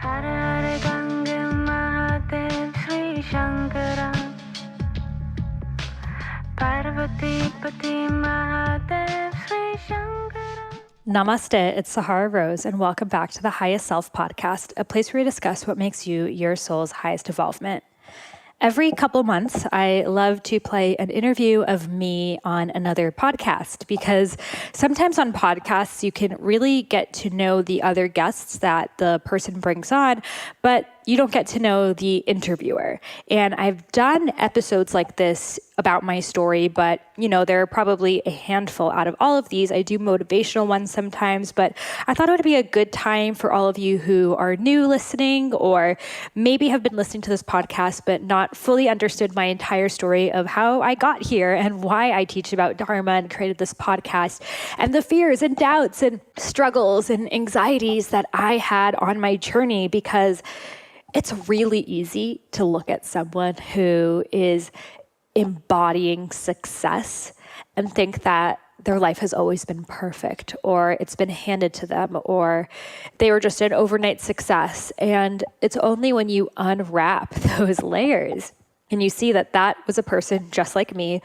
Namaste, it's Sahara Rose, and welcome back to the Highest Self podcast, a place where we discuss what makes you your soul's highest evolvement. Every couple months, I love to play an interview of me on another podcast because sometimes on podcasts, you can really get to know the other guests that the person brings on, but you don't get to know the interviewer. And I've done episodes like this about my story, but there are probably a handful out of all of these. I do motivational ones sometimes, but I thought it would be a good time for all of you who are new listening or maybe have been listening to this podcast, but not fully understood my entire story of how I got here and why I teach about Dharma and created this podcast and the fears and doubts and struggles and anxieties that I had on my journey, because it's really easy to look at someone who is embodying success and think that their life has always been perfect, or it's been handed to them, or they were just an overnight success. And it's only when you unwrap those layers and you see that that was a person just like me,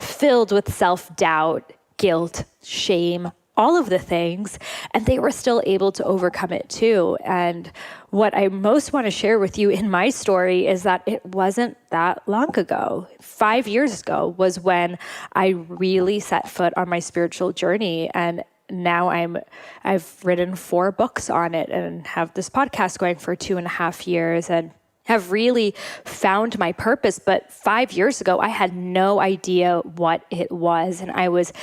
filled with self-doubt, guilt, shame, all of the things, and they were still able to overcome it too. And what I most want to share with you in my story is that it wasn't that long ago. 5 years ago was when I really set foot on my spiritual journey. And now I've written 4 books on it and have this podcast going for 2.5 years and have really found my purpose. But 5 years ago, I had no idea what it was. And I was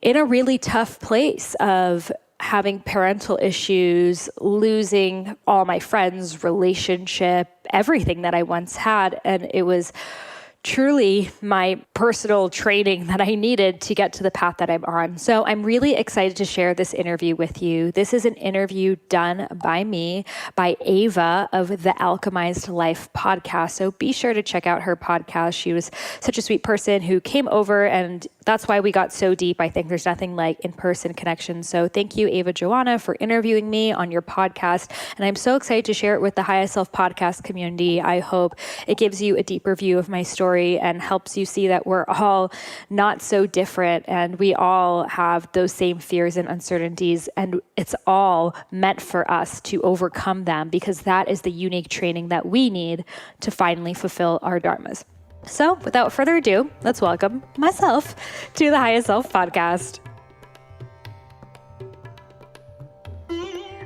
in a really tough place of having parental issues, losing all my friends, relationship, everything that I once had. And it was truly my personal training that I needed to get to the path that I'm on. So I'm really excited to share this interview with you. This is an interview done by me, by Ava of the Alchemized Life podcast. So be sure to check out her podcast. She was such a sweet person who came over, and that's why we got so deep. I think there's nothing like in-person connection. So thank you, Ava Joanna, for interviewing me on your podcast. And I'm so excited to share it with the Highest Self podcast community. I hope it gives you a deeper view of my story and helps you see that we're all not so different, and we all have those same fears and uncertainties, and it's all meant for us to overcome them, because that is the unique training that we need to finally fulfill our dharmas. So without further ado, let's welcome myself to the Highest Self podcast.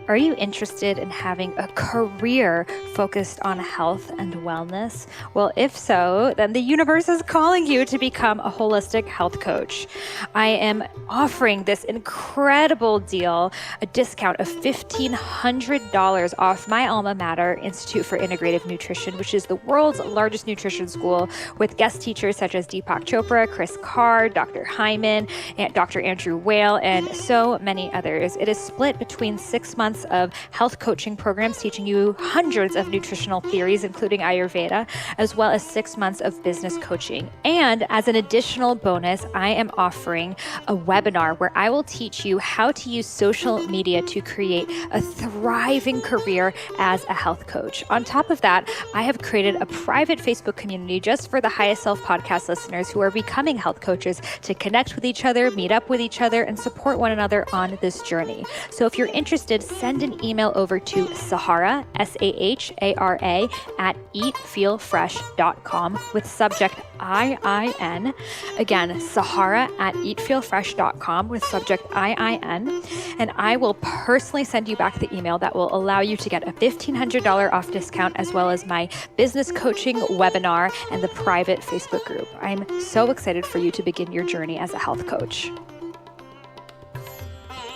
Are you interested in having a career focused on health and wellness? Well, if so, then the universe is calling you to become a holistic health coach. I am offering this incredible deal, a discount of $1,500 off my alma mater, Institute for Integrative Nutrition, which is the world's largest nutrition school, with guest teachers such as Deepak Chopra, Chris Carr, Dr. Hyman, and Dr. Andrew Whale, and so many others. It is split between 6 months of health coaching programs teaching you hundreds of nutritional theories, including Ayurveda, as well as 6 months of business coaching. And as an additional bonus, I am offering a webinar where I will teach you how to use social media to create a thriving career as a health coach. On top of that, I have created a private Facebook community just for the Highest Self podcast listeners who are becoming health coaches to connect with each other, meet up with each other, and support one another on this journey. So if you're interested, send an email over to Sahara, Sahara, at eatfeelfresh.com with subject IIN. Again, Sahara at eatfeelfresh.com with subject IIN. And I will personally send you back the email that will allow you to get a $1,500 off discount, as well as my business coaching webinar and the private Facebook group. I'm so excited for you to begin your journey as a health coach.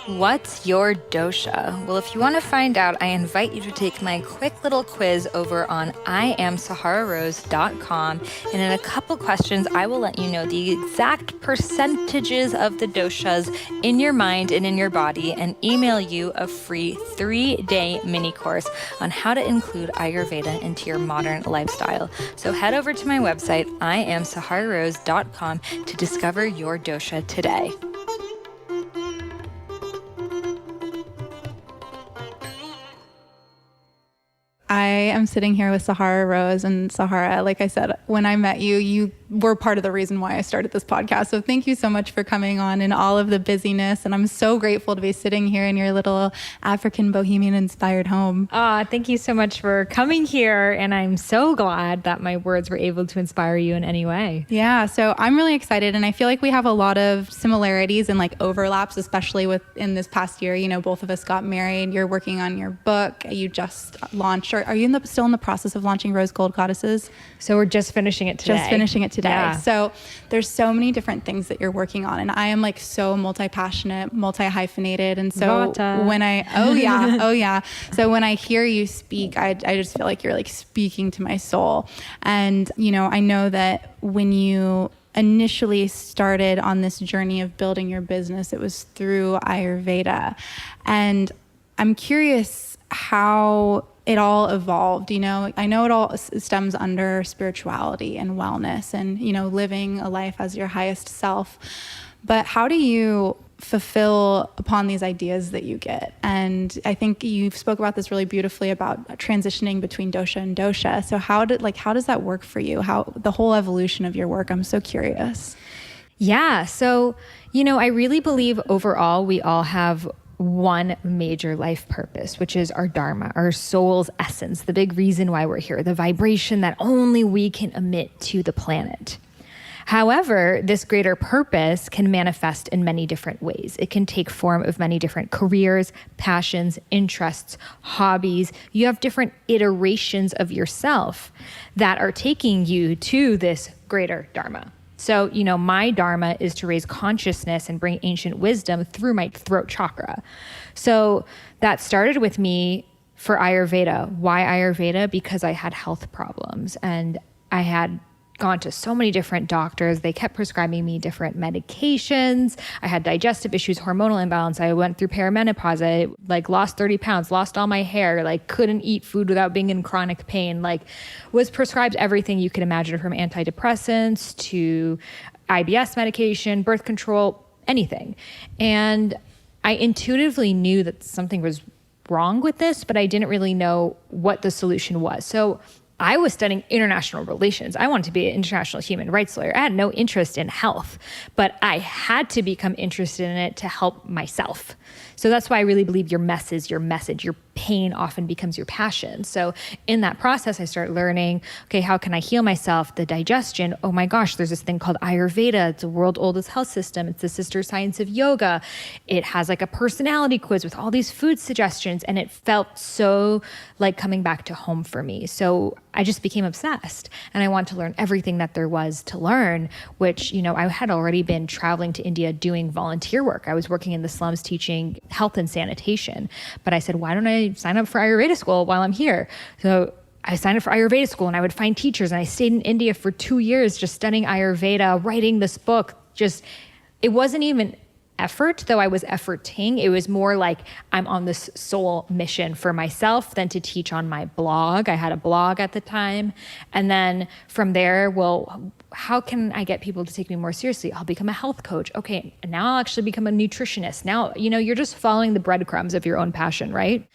What's your dosha? Well, if you want to find out, I invite you to take my quick little quiz over on IamSaharaRose.com. And in a couple questions, I will let you know the exact percentages of the doshas in your mind and in your body, and email you a free 3-day mini course on how to include Ayurveda into your modern lifestyle. So head over to my website, IamSaharaRose.com, to discover your dosha today. I am sitting here with Sahara Rose, and Sahara, like I said, when I met you, you were part of the reason why I started this podcast. So thank you so much for coming on in all of the busyness. And I'm so grateful to be sitting here in your little African bohemian inspired home. Thank you so much for coming here. And I'm so glad that my words were able to inspire you in any way. Yeah. So I'm really excited. And I feel like we have a lot of similarities and like overlaps, especially in this past year. You know, both of us got married. You're working on your book. You just launched, or are you still in the process of launching Rose Gold Goddesses? So we're just finishing it today. Yeah. So there's so many different things that you're working on. And I am like so multi-passionate, multi-hyphenated. And so Vatsa. So when I hear you speak, I just feel like you're like speaking to my soul. And, you know, I know that when you initially started on this journey of building your business, it was through Ayurveda. And I'm curious how it all evolved. You know, I know it all stems under spirituality and wellness and, you know, living a life as your highest self. But how do you fulfill upon these ideas that you get? And I think you spoke about this really beautifully about transitioning between dosha and dosha. So how does that work for you? How the whole evolution of your work? I'm so curious. Yeah. So, you know, I really believe overall we all have one major life purpose, which is our Dharma, our soul's essence, the big reason why we're here, the vibration that only we can emit to the planet. However, this greater purpose can manifest in many different ways. It can take form of many different careers, passions, interests, hobbies. You have different iterations of yourself that are taking you to this greater Dharma. So, you know, my Dharma is to raise consciousness and bring ancient wisdom through my throat chakra. So that started with me for Ayurveda. Why Ayurveda? Because I had health problems and I had gone to so many different doctors. They kept prescribing me different medications. I had digestive issues, hormonal imbalance. I went through perimenopause. I lost 30 pounds, lost all my hair, couldn't eat food without being in chronic pain, was prescribed everything you could imagine, from antidepressants to IBS medication, birth control, anything. And I intuitively knew that something was wrong with this, but I didn't really know what the solution was. So I was studying international relations. I wanted to be an international human rights lawyer. I had no interest in health, but I had to become interested in it to help myself. So that's why I really believe your mess is your message. Your pain often becomes your passion. So in that process, I started learning, okay, how can I heal myself? The digestion. Oh my gosh, there's this thing called Ayurveda. It's the world's oldest health system. It's the sister science of yoga. It has a personality quiz with all these food suggestions. And it felt so like coming back to home for me. So I just became obsessed and I wanted to learn everything that there was to learn, which, I had already been traveling to India doing volunteer work. I was working in the slums teaching health and sanitation, but I said, why don't I sign up for Ayurveda school while I'm here? So I signed up for Ayurveda school and I would find teachers, and I stayed in India for 2 years just studying Ayurveda, writing this book. It wasn't even effort, though I was efforting. It was more like I'm on this soul mission for myself than to teach on my blog. I had a blog at the time. And then from there, well, how can I get people to take me more seriously? I'll become a health coach. Okay, now I'll actually become a nutritionist. Now, you're just following the breadcrumbs of your own passion, right?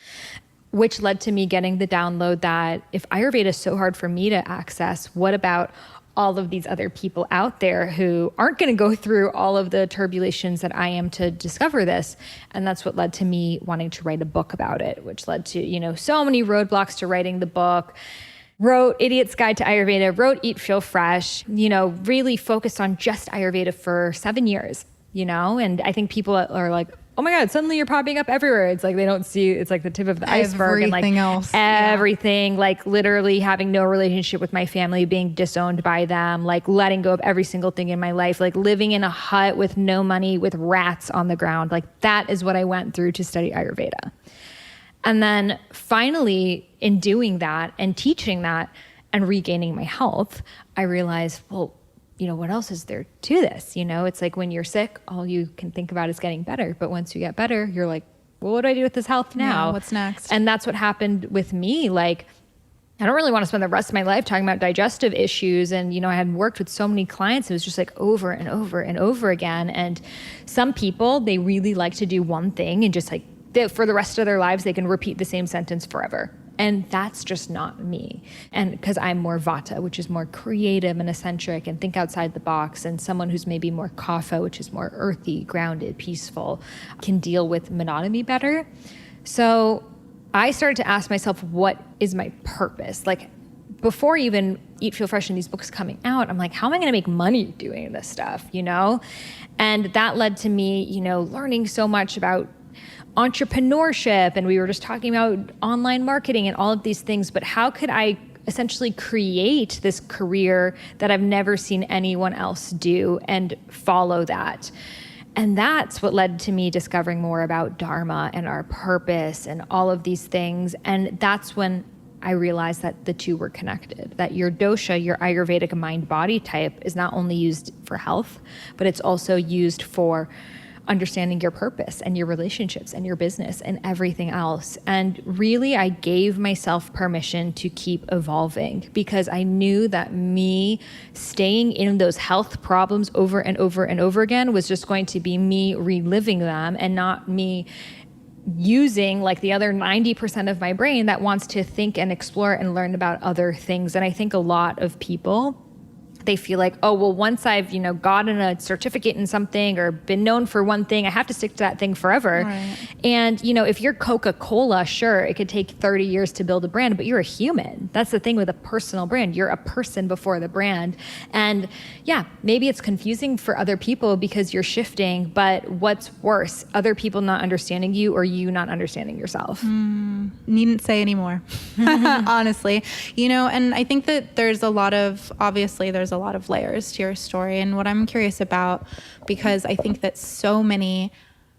Which led to me getting the download that if Ayurveda is so hard for me to access, what about all of these other people out there who aren't going to go through all of the turbulations that I am to discover this? And that's what led to me wanting to write a book about it, which led to, so many roadblocks to writing the book. Wrote Idiot's Guide to Ayurveda, wrote Eat, Feel Fresh, really focused on just Ayurveda for 7 years, and I think people are like, oh my God, suddenly you're popping up everywhere. It's like they don't see, it's like the tip of the iceberg. Everything else. Everything, literally having no relationship with my family, being disowned by them, letting go of every single thing in my life, living in a hut with no money, with rats on the ground. That is what I went through to study Ayurveda. And then finally, in doing that and teaching that and regaining my health, I realized, well, what else is there to this? It's like when you're sick, all you can think about is getting better. But once you get better, you're like, well, what do I do with this health now? Yeah, what's next? And that's what happened with me. I don't really want to spend the rest of my life talking about digestive issues. And, I had worked with so many clients. It was just over and over and over again. And some people, they really like to do one thing and just for the rest of their lives, they can repeat the same sentence forever. And that's just not me. And because I'm more Vata, which is more creative and eccentric and think outside the box, and someone who's maybe more Kapha, which is more earthy, grounded, peaceful, can deal with monotony better. So I started to ask myself, what is my purpose? Like, before even Eat, Feel Fresh and these books coming out, I'm like, how am I going to make money doing this stuff, you know? And that led to me, you know, learning so much about entrepreneurship, and we were just talking about online marketing and all of these things, but how could I essentially create this career that I've never seen anyone else do and follow that? And that's what led to me discovering more about Dharma and our purpose and all of these things. And that's when I realized that the two were connected, that your dosha, your Ayurvedic mind-body type, is not only used for health, but it's also used for understanding your purpose and your relationships and your business and everything else. And really, I gave myself permission to keep evolving, because I knew that me staying in those health problems over and over and over again was just going to be me reliving them, and not me using like the other 90% of my brain that wants to think and explore and learn about other things. And I think a lot of people, they feel like, oh, well, once I've, you know, gotten a certificate in something or been known for one thing, I have to stick to that thing forever. Right. And, you know, if you're Coca-Cola, sure, it could take 30 years to build a brand, but you're a human. That's the thing with a personal brand. You're a person before the brand. And yeah, maybe it's confusing for other people because you're shifting, but what's worse, other people not understanding you or you not understanding yourself? Needn't say anymore, honestly. You know, and I think that there's a lot of layers to your story. And what I'm curious about, because I think that so many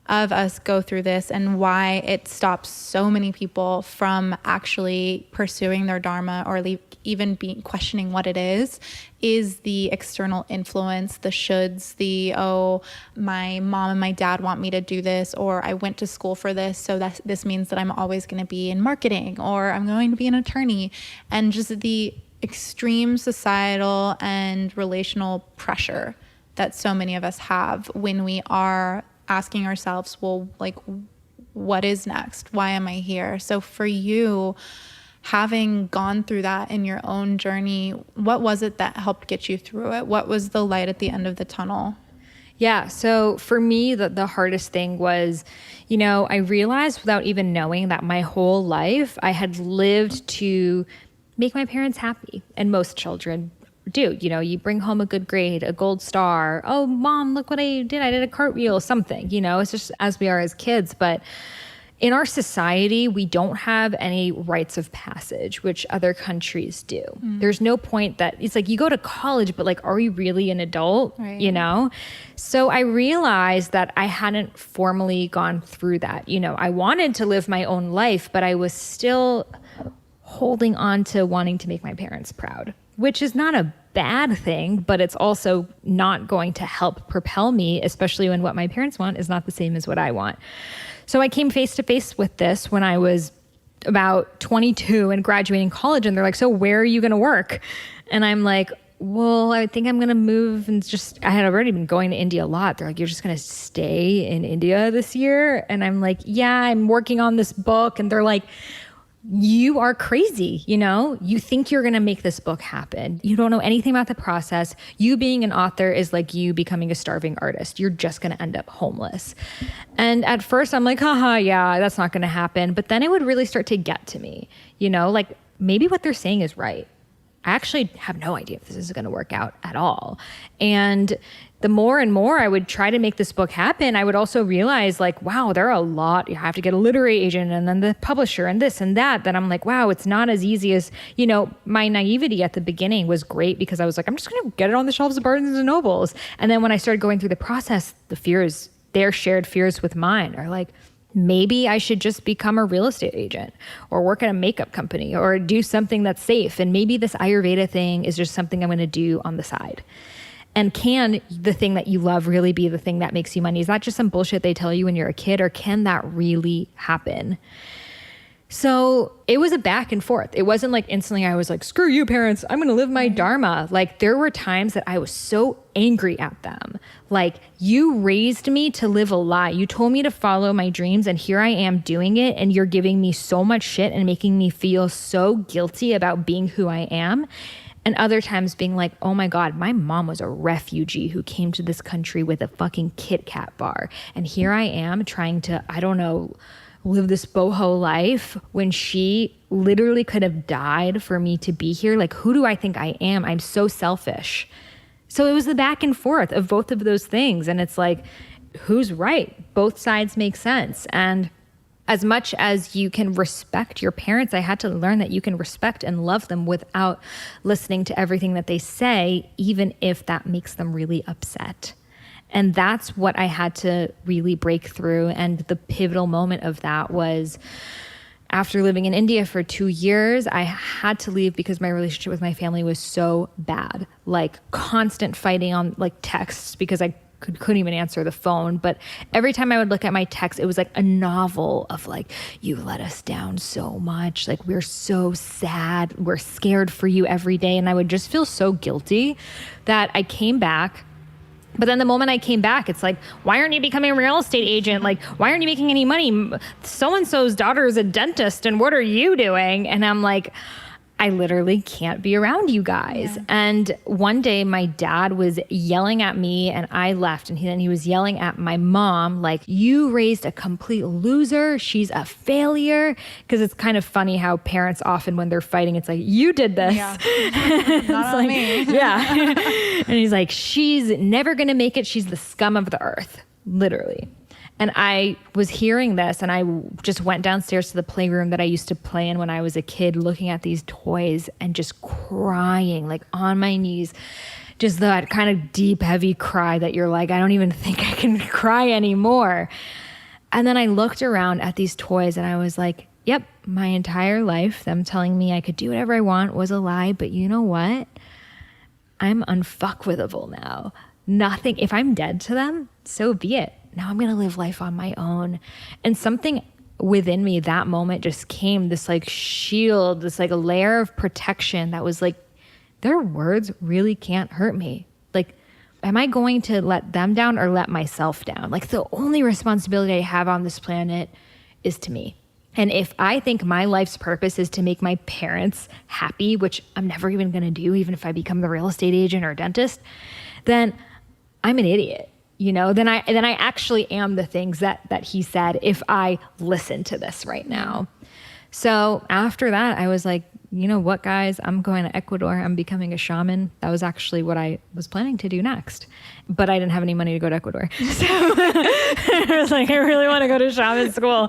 of us go through this, and why it stops so many people from actually pursuing their Dharma or even questioning what it is the external influence, the shoulds, oh, my mom and my dad want me to do this, or I went to school for this, so this means that I'm always going to be in marketing, or I'm going to be an attorney, and just the extreme societal and relational pressure that so many of us have when we are asking ourselves, well, like, what is next? Why am I here? So for you, having gone through that in your own journey, what was it that helped get you through it? What was the light at the end of the tunnel? Yeah. So for me, the hardest thing was, you know, I realized without even knowing that my whole life I had lived to make my parents happy. And most children do. You know, you bring home a good grade, a gold star. Oh, mom, look what I did. I did a cartwheel, something. You know, it's just as we are as kids. But in our society, we don't have any rites of passage, which other countries do. There's no point that it's like you go to college, but like, are you really an adult? Right. You know? So I realized that I hadn't formally gone through that. You know, I wanted to live my own life, but I was still holding on to wanting to make my parents proud, which is not a bad thing, but it's also not going to help propel me, especially when what my parents want is not the same as what I want. So I came face to face with this when I was about 22 and graduating college, and they're like, so where are you going to work? And I'm like, well, I think I'm going to move, and I had already been going to India a lot. They're like, you're just going to stay in India this year? And I'm like, yeah, I'm working on this book. And they're like, you are crazy, you know? You think you're going to make this book happen. You don't know anything about the process. You being an author is like you becoming a starving artist. You're just going to end up homeless. And at first I'm like, haha, yeah, that's not going to happen. But then it would really start to get to me, you know, like maybe what they're saying is right. I actually have no idea if this is going to work out at all. And the more and more I would try to make this book happen, I would also realize like, wow, there are a lot. You have to get a literary agent and then the publisher and this and that. Then I'm like, wow, it's not as easy as, you know, my naivety at the beginning was great because I was like, I'm just going to get it on the shelves of Barnes and Nobles. And then when I started going through the process, the fears, their shared fears with mine are like, maybe I should just become a real estate agent or work at a makeup company or do something that's safe. And maybe this Ayurveda thing is just something I'm going to do on the side. And can the thing that you love really be the thing that makes you money? Is that just some bullshit they tell you when you're a kid, or can that really happen? So it was a back and forth. It wasn't like instantly I was like, screw you parents, I'm going to live my Dharma. Like there were times that I was so angry at them. Like you raised me to live a lie. You told me to follow my dreams and here I am doing it. And you're giving me so much shit and making me feel so guilty about being who I am. And other times being like, oh my God, my mom was a refugee who came to this country with a fucking Kit Kat bar. And here I am trying to, I don't know, live this boho life when she literally could have died for me to be here. Like, who do I think I am? I'm so selfish. So it was the back and forth of both of those things. And it's like, who's right? Both sides make sense. And as much as you can respect your parents, I had to learn that you can respect and love them without listening to everything that they say, even if that makes them really upset. And that's what I had to really break through. And the pivotal moment of that was after living in India for 2 years, I had to leave because my relationship with my family was so bad. Like constant fighting on like texts because I couldn't even answer the phone. But every time I would look at my text, it was like a novel of like, you let us down so much. Like, we're so sad. We're scared for you every day. And I would just feel so guilty that I came back. But then the moment I came back, it's like, why aren't you becoming a real estate agent? Like, why aren't you making any money? So-and-so's daughter is a dentist, and what are you doing? And I'm like, I literally can't be around you guys. Yeah. And one day my dad was yelling at me and I left, and then he was yelling at my mom, like, you raised a complete loser. She's a failure. Because it's kind of funny how parents often, when they're fighting, it's like, you did this. Yeah. Not on me. Yeah. And he's like, she's never going to make it. She's the scum of the earth, literally. And I was hearing this and I just went downstairs to the playroom that I used to play in when I was a kid, looking at these toys and just crying, like on my knees, just that kind of deep, heavy cry that you're like, I don't even think I can cry anymore. And then I looked around at these toys and I was like, yep, my entire life, them telling me I could do whatever I want was a lie. But you know what? I'm unfuckwithable now. Nothing, if I'm dead to them, so be it. Now I'm going to live life on my own. And something within me that moment just came, this like shield, this like a layer of protection that was like, their words really can't hurt me. Like, am I going to let them down or let myself down? Like, the only responsibility I have on this planet is to me. And if I think my life's purpose is to make my parents happy, which I'm never even going to do, even if I become the real estate agent or dentist, then I'm an idiot. You know, then I actually am the things that he said if I listen to this right now. So after that, I was like, you know what, guys, I'm going to Ecuador. I'm becoming a shaman. That was actually what I was planning to do next. But I didn't have any money to go to Ecuador. So I was like, I really want to go to shaman school.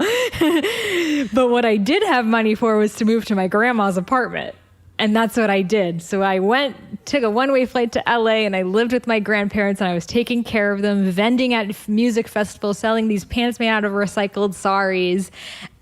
But what I did have money for was to move to my grandma's apartment. And that's what I did. So I took a one-way flight to LA, and I lived with my grandparents, and I was taking care of them, vending at music festivals, selling these pants made out of recycled saris.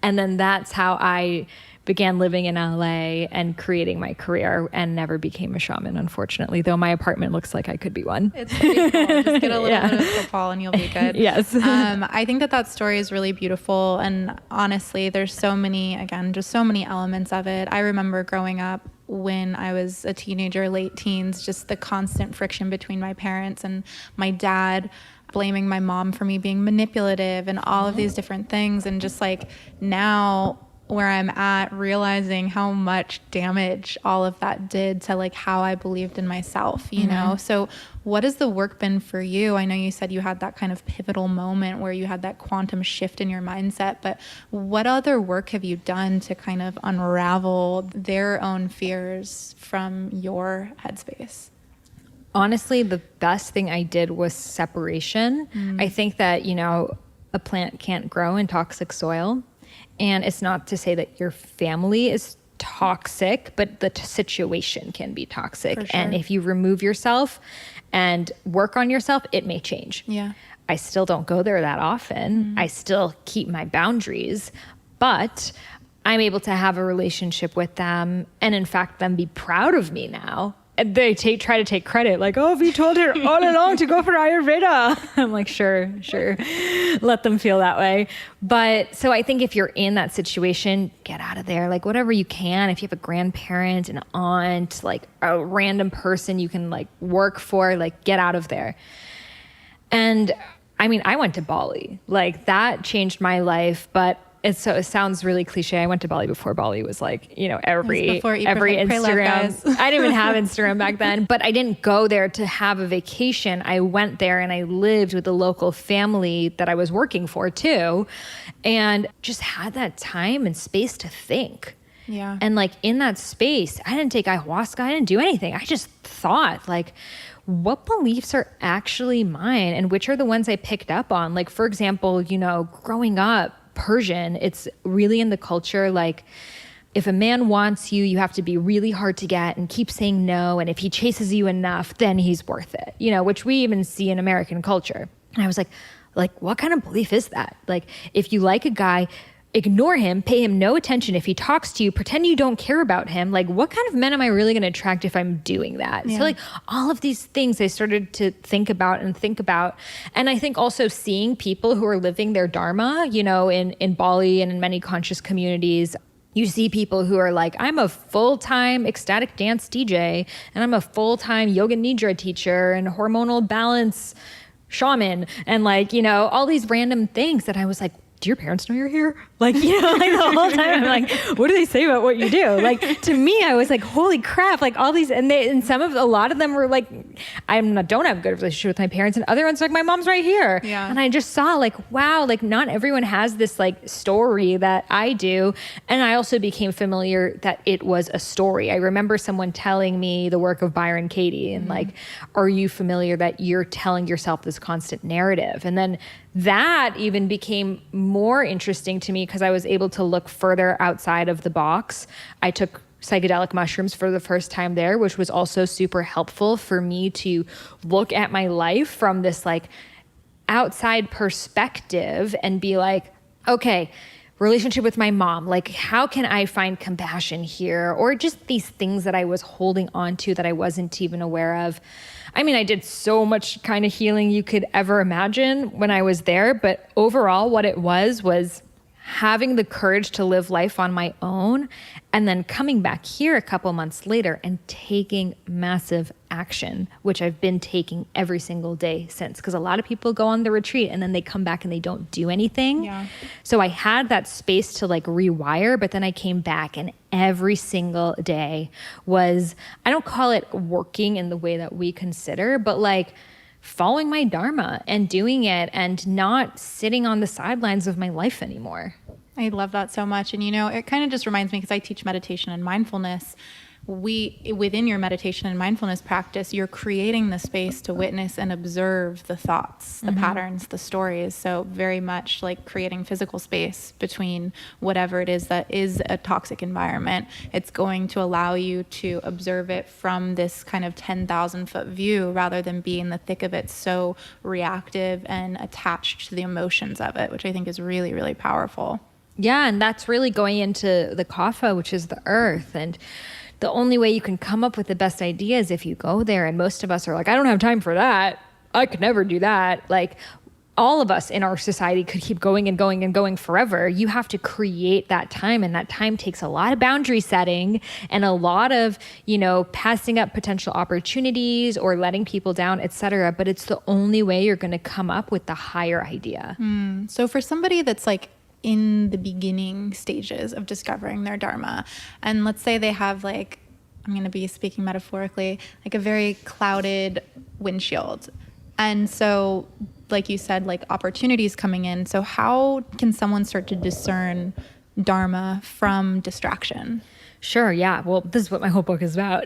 And then that's how I began living in LA and creating my career, and never became a shaman, unfortunately, though my apartment looks like I could be one. It's pretty cool. Just get a little bit of football and you'll be good. Yes. I think that story is really beautiful. And honestly, there's so many elements of it. I remember growing up when I was a teenager, late teens, just the constant friction between my parents and my dad, blaming my mom for me being manipulative and all of these different things. And just like now where I'm at, realizing how much damage all of that did to like how I believed in myself, you know? So what has the work been for you? I know you said you had that kind of pivotal moment where you had that quantum shift in your mindset, but what other work have you done to kind of unravel their own fears from your headspace? Honestly, the best thing I did was separation. I think that, you know, a plant can't grow in toxic soil. And it's not to say that your family is toxic, but the situation can be toxic. Sure. And if you remove yourself and work on yourself, it may change. Yeah. I still don't go there that often. I still keep my boundaries, but I'm able to have a relationship with them, and in fact, them be proud of me now they try to take credit, like, oh, we told her all along to go for Ayurveda. I'm like, sure. Let them feel that way. But so I think if you're in that situation, get out of there. Like whatever you can. If you have a grandparent, an aunt, like a random person you can like work for, like get out of there. And I mean, I went to Bali. Like that changed my life, but it sounds really cliche. I went to Bali before Bali was like, every Instagram. I didn't even have Instagram back then, but I didn't go there to have a vacation. I went there and I lived with the local family that I was working for too, and just had that time and space to think. Yeah. And like in that space, I didn't take ayahuasca. I didn't do anything. I just thought like, what beliefs are actually mine and which are the ones I picked up on? Like, for example, growing up, Persian, it's really in the culture, like if a man wants you, you have to be really hard to get and keep saying no. And if he chases you enough, then he's worth it, which we even see in American culture. And I was like, what kind of belief is that? Like, if you like a guy, ignore him, pay him no attention. If he talks to you, pretend you don't care about him. Like, what kind of men am I really going to attract if I'm doing that? Yeah. So like all of these things I started to think about. And I think also seeing people who are living their Dharma, in Bali and in many conscious communities, you see people who are like, I'm a full-time ecstatic dance DJ, and I'm a full-time yoga nidra teacher and hormonal balance shaman. And like, all these random things that I was like, do your parents know you're here? Like, like the whole time I'm like, what do they say about what you do? Like, to me, I was like, holy crap, like all these, and a lot of them were like, don't have a good relationship with my parents, and other ones like, my mom's right here. Yeah. And I just saw like, wow, like not everyone has this like story that I do. And I also became familiar that it was a story. I remember someone telling me the work of Byron Katie and like, are you familiar that you're telling yourself this constant narrative? And then that even became more interesting to me because I was able to look further outside of the box. I took psychedelic mushrooms for the first time there, which was also super helpful for me to look at my life from this like outside perspective and be like, okay, relationship with my mom, like how can I find compassion here? Or just these things that I was holding on to that I wasn't even aware of. I mean, I did so much kind of healing you could ever imagine when I was there, but overall what it was having the courage to live life on my own and then coming back here a couple months later and taking massive action, which I've been taking every single day since. Because a lot of people go on the retreat and then they come back and they don't do anything. Yeah. So I had that space to like rewire, but then I came back and every single day was, I don't call it working in the way that we consider, but like following my Dharma and doing it and not sitting on the sidelines of my life anymore. I love that so much. And, it kind of just reminds me, because I teach meditation and mindfulness, within your meditation and mindfulness practice, you're creating the space to witness and observe the thoughts, the patterns, the stories. So very much like creating physical space between whatever it is that is a toxic environment. It's going to allow you to observe it from this kind of 10,000 foot view rather than be in the thick of it, so reactive and attached to the emotions of it, which I think is really, really powerful. Yeah, and that's really going into the Kapha, which is the earth. And the only way you can come up with the best ideas is if you go there. And most of us are like, I don't have time for that. I could never do that. Like all of us in our society could keep going and going and going forever. You have to create that time. And that time takes a lot of boundary setting and a lot of, passing up potential opportunities or letting people down, et cetera. But it's the only way you're going to come up with the higher idea. So for somebody that's like, in the beginning stages of discovering their Dharma, and let's say they have like, I'm going to be speaking metaphorically, like a very clouded windshield. And so, like you said, like opportunities coming in. So how can someone start to discern Dharma from distraction? Sure. Yeah. Well, this is what my whole book is about.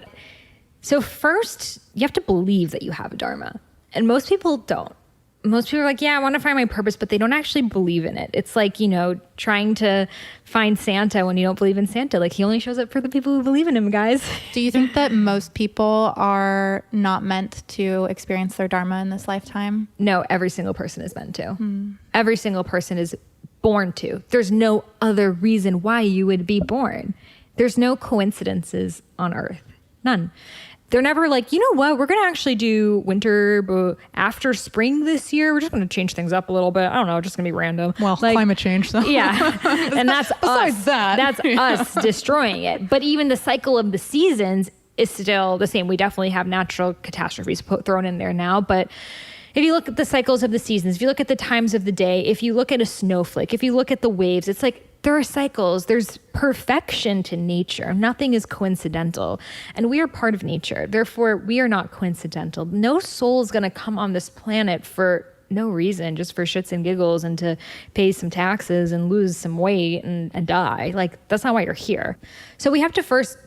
So first, you have to believe that you have a Dharma. And most people don't. Most people are like, yeah, I want to find my purpose, but they don't actually believe in it. It's like, trying to find Santa when you don't believe in Santa. Like, he only shows up for the people who believe in him, guys. Do you think that most people are not meant to experience their Dharma in this lifetime? No, every single person is meant to. Every single person is born to. There's no other reason why you would be born. There's no coincidences on earth. None. They're never like, you know what, we're going to actually do winter but after spring this year. We're just going to change things up a little bit. I don't know, just going to be random. Well, climate change though. Yeah. And that's us. That's us destroying it. But even the cycle of the seasons is still the same. We definitely have natural catastrophes thrown in there now. But if you look at the cycles of the seasons, if you look at the times of the day, if you look at a snowflake, if you look at the waves, it's like there are cycles. There's perfection to nature. Nothing is coincidental. And we are part of nature. Therefore, we are not coincidental. No soul is going to come on this planet for no reason, just for shits and giggles and to pay some taxes and lose some weight and die. Like, that's not why you're here. So we have to first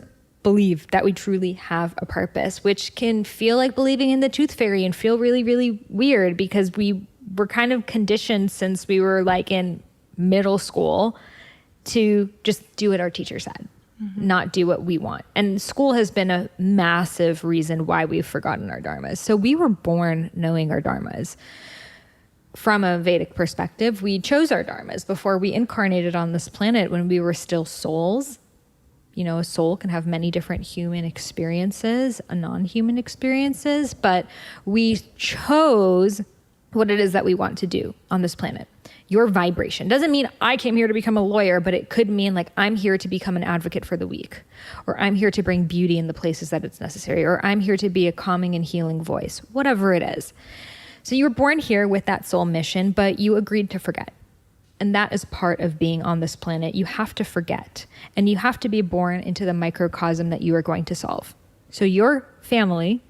believe that we truly have a purpose, which can feel like believing in the tooth fairy and feel really, really weird because we were kind of conditioned since we were like in middle school to just do what our teacher said, not do what we want. And school has been a massive reason why we've forgotten our dharmas. So we were born knowing our dharmas. From a Vedic perspective, we chose our dharmas before we incarnated on this planet when we were still souls. You know, a soul can have many different human experiences, non-human experiences, but we chose what it is that we want to do on this planet. Your vibration doesn't mean I came here to become a lawyer, but it could mean like I'm here to become an advocate for the weak, or I'm here to bring beauty in the places that it's necessary, or I'm here to be a calming and healing voice, whatever it is. So you were born here with that soul mission, but you agreed to forget. And that is part of being on this planet. You have to forget, and you have to be born into the microcosm that you are going to solve. So your family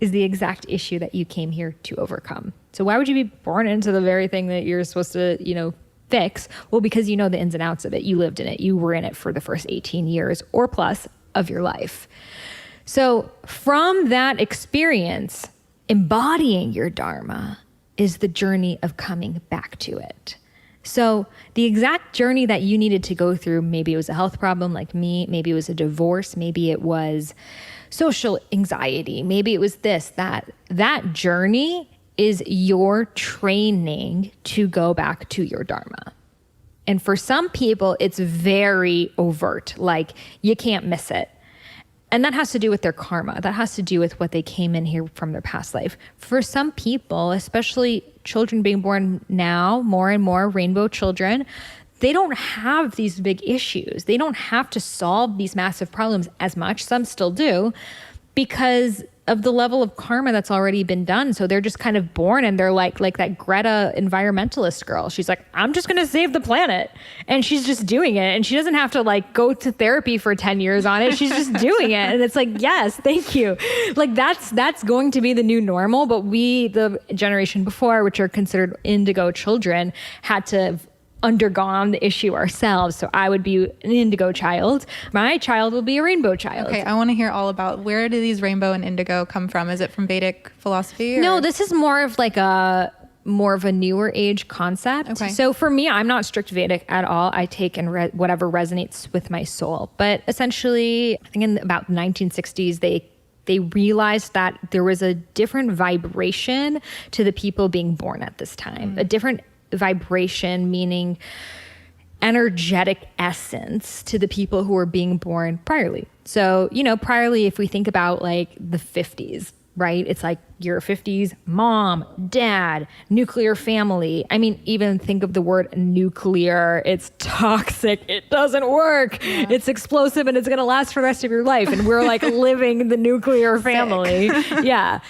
is the exact issue that you came here to overcome. So why would you be born into the very thing that you're supposed to, fix? Well, because you know the ins and outs of it. You lived in it. You were in it for the first 18 years or plus of your life. So from that experience, embodying your dharma is the journey of coming back to it. So the exact journey that you needed to go through, maybe it was a health problem like me, maybe it was a divorce, maybe it was social anxiety, maybe it was this, that journey is your training to go back to your dharma. And for some people, it's very overt, like you can't miss it. And that has to do with their karma. That has to do with what they came in here from their past life. For some people, especially children being born now, more and more rainbow children, they don't have these big issues. They don't have to solve these massive problems as much. Some still do because of the level of karma that's already been done. So they're just kind of born and they're like that Greta environmentalist girl. She's like, I'm just going to save the planet. And she's just doing it. And she doesn't have to like go to therapy for 10 years on it. She's just doing it. And it's like, yes, thank you. Like that's going to be the new normal. But we, the generation before, which are considered indigo children, had to undergone the issue ourselves. So I would be an indigo child. My child will be a rainbow child. Okay, I want to hear all about where do these rainbow and indigo come from? Is it from Vedic philosophy? No, this is more of a newer age concept. Okay. So for me, I'm not strict Vedic at all. I take and whatever resonates with my soul. But essentially, I think in about the 1960s, they realized that there was a different vibration to the people being born at this time, a different vibration, meaning energetic essence to the people who were being born priorly. So, priorly, if we think about like the 50s, right? It's like your 50s, mom, dad, nuclear family. I mean, even think of the word nuclear. It's toxic. It doesn't work. Yeah. It's explosive and it's going to last for the rest of your life. And we're like living the nuclear family. Yeah.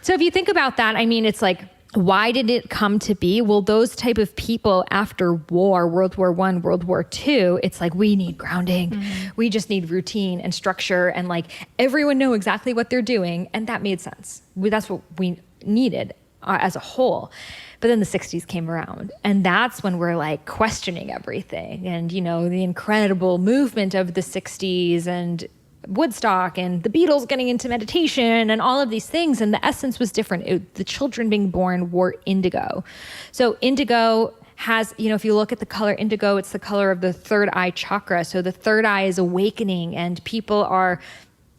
So if you think about that, I mean, it's like, why did it come to be? Well, those type of people after war, World War I, World War II, it's like, we need grounding. Mm-hmm. We just need routine and structure and like everyone know exactly what they're doing. And that made sense. That's what we needed as a whole. But then the 60s came around and that's when we're like questioning everything. And, the incredible movement of the 60s and Woodstock and the Beatles getting into meditation and all of these things. And the essence was different. The children being born were indigo. So indigo has, if you look at the color indigo, it's the color of the third eye chakra. So the third eye is awakening and people are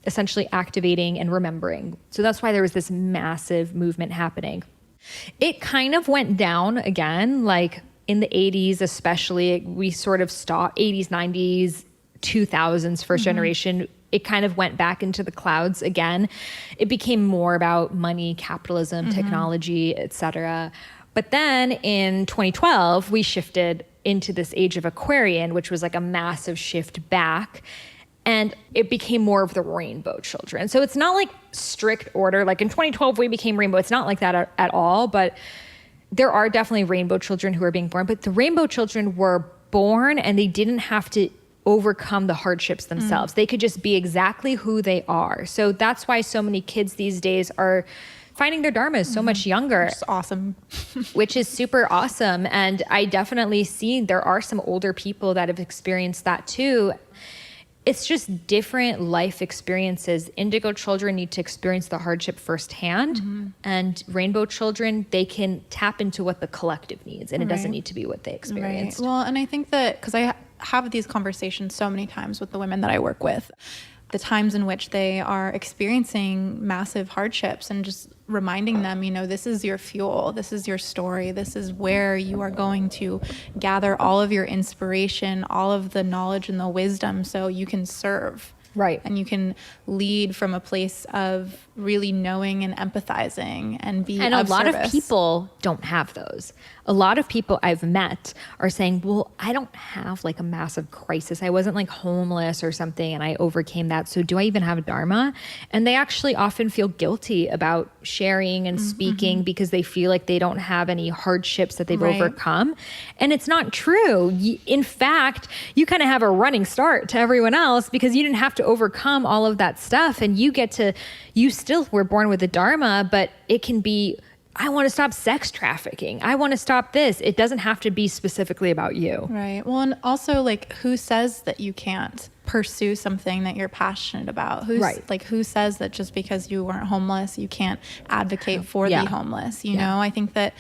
essentially activating and remembering. So that's why there was this massive movement happening. It kind of went down again, like in the 80s, especially we sort of stopped 80s, 90s, 2000s, first generation, it kind of went back into the clouds again. It became more about money, capitalism, technology, etc. But then in 2012, we shifted into this age of Aquarian, which was like a massive shift back. And it became more of the rainbow children. So it's not like strict order. Like in 2012, we became rainbow. It's not like that at all. But there are definitely rainbow children who are being born. But the rainbow children were born and they didn't have to overcome the hardships themselves. They could just be exactly who they are. So that's why so many kids these days are finding their dharmas so much younger. Which is awesome. Which is super awesome. And I definitely see there are some older people that have experienced that too. It's just different life experiences. Indigo children need to experience the hardship firsthand, and rainbow children, they can tap into what the collective needs, and it doesn't need to be what they experienced. Right. Well, and I think that because I have these conversations so many times with the women that I work with, the times in which they are experiencing massive hardships, and just reminding them, you know, this is your fuel, this is your story, this is where you are going to gather all of your inspiration, all of the knowledge and the wisdom, so you can serve. Right. And you can lead from a place of really knowing and empathizing and be And a lot service. of people don't have those. A lot of people I've met are saying, well, I don't have like a massive crisis. I wasn't like homeless or something and I overcame that. So do I even have Dharma? And they actually often feel guilty about sharing and speaking because they feel like they don't have any hardships that they've overcome. And it's not true. In fact, you kind of have a running start to everyone else because you didn't have to overcome all of that stuff, and you still were born with the Dharma, but it can be, I want to stop sex trafficking. I want to stop this. It doesn't have to be specifically about you. Right. Well, and also, like, who says that you can't pursue something that you're passionate about? Who says that just because you weren't homeless, you can't advocate for the homeless? You know, I think that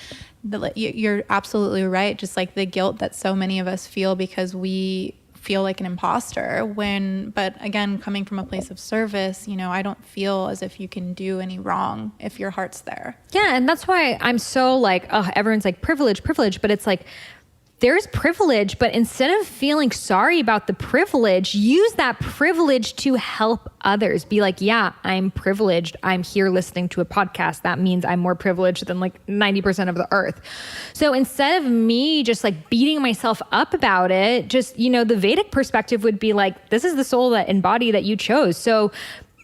you're absolutely right. Just like the guilt that so many of us feel because we feel like an imposter but again, coming from a place of service, you know, I don't feel as if you can do any wrong if your heart's there. Yeah. And that's why I'm so like, everyone's like privilege, but it's like, there's privilege, but instead of feeling sorry about the privilege, use that privilege to help others. Be like, yeah, I'm privileged. I'm here listening to a podcast. That means I'm more privileged than like 90% of the earth. So instead of me just like beating myself up about it, just, you know, the Vedic perspective would be like, this is the soul and body that you chose. So